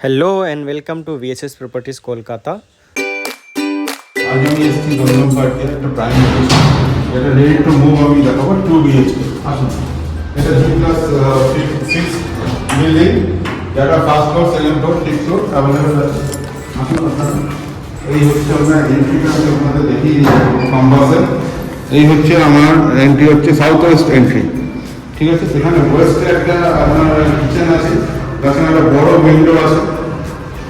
Hello and welcome to VSS Properties Kolkata. आज আমি এসেছি দমদম পার্কে একটা প্রাইম লোকেশন এটা রেডি টু মুভ আমি দেখাবো 2 বিএইচকে আসুন এটা G+6 বিল্ডিং যেটা first floor second floor six floor available আছে আসুন আপনারা এই হচ্ছে আপনার এন্ট্রিটা আমি আপনাদের দেখিয়ে দিচ্ছি কম্পাসের এই হচ্ছে আমার এন্ট্রি হচ্ছে সাউথ ওয়েস্ট এন্ট্রি ঠিক আছে সেখানে ওয়েস্টে একটা আপনার কিচেন আছে তাছাড়া একটা বড় উইন্ডো আছে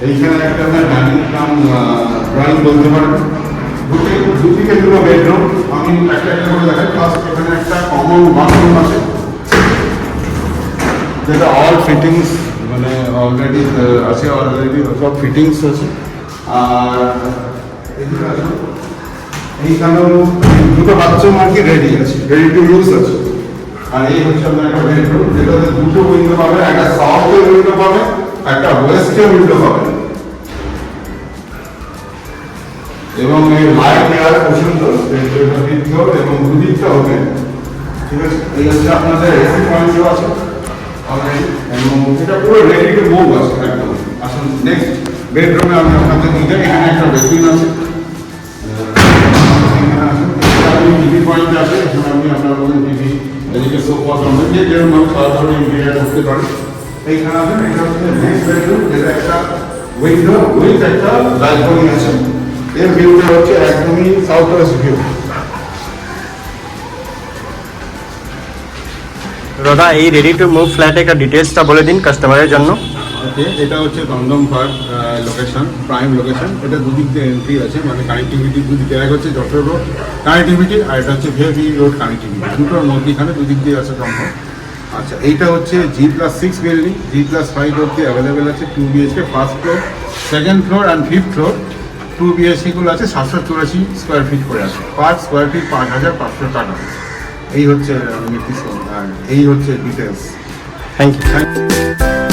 এইখানে একটা আপনার ডাইনিং কাম ড্রয়িং বলতে পারেন দুদিকে দুটো বেডরুম আমি একটা একটা করে দেখাই ফার্স্ট এখানে একটা কমন বাথরুম আছে যেটা অল ফিটিংস মানে অলরেডি আছে অলরেডি সব ফিটিংস আছে আর এদিকে আসুন এইখানেও দুটো বাথরুম আর কি রেডি আছে রেডি টু ইউজ আছে আর এই হচ্ছে আপনার একটা বেডরুম যেটাতে দুটো উইন্ডো পাবে একটা সাউথের উইন্ডো পাবে একটা ওয়েস্টের উইন্ডো পাবে এবং এই লাইট দেওয়ার পছন্দ এবং দুদিকটা হবে ঠিক আছে এই হচ্ছে আপনাদের এসি পয়েন্টও আছে অলরেডি এবং এটা পুরো রেডি টু মুভ আছে একদম আসুন নেক্সট বেডরুমে আমি আপনাদের নিয়ে যাই এখানে একটা বেসিন আছে টিভি পয়েন্ট আছে এখানে আপনি আপনার কোনো টিভি এদিকে সোফা সামনে যে যেরকম আমি সাধারণ ইন্টেরিয়ার করতে পারি এইখানে আছেন এটা হচ্ছে নেক্সট বেডরুম যেটা একটা উইন্ডো উইথ একটা ব্যালকনি আছে এর ভিউটা হচ্ছে একদমই সাউথ ওয়েস্ট ভিউ দাদা এই রেডি টু মুভ ফ্ল্যাটে একটা ডিটেলসটা বলে দিন কাস্টমারের জন্য। ওকে এটা হচ্ছে Dum Dum park location prime location এটা দুদিক দিয়ে এন্ট্রি আছে মানে কানেক্টিভিটি দুদিকে এক হচ্ছে যশোর রোড কানেক্টিভিটি আর এটা হচ্ছে ভিআইপি রোড কানেক্টিভিটি দুটোর মধ্যখানে দুদিক দিয়ে আছে দমদম। আচ্ছা এইটা হচ্ছে G+6 বিল্ডিং G+5 অব্দি অ্যাভেলেবেল আছে 2 BHK first floor second floor and fifth floor 2 বিএইচকেগুলো আছে 784 স্কোয়ার ফিট করে আছে পার স্কোয়ার ফিট 5,500 টাকা। এই হচ্ছে নির্দিষ্ট আর এই হচ্ছে ডিটেলস। Thank you.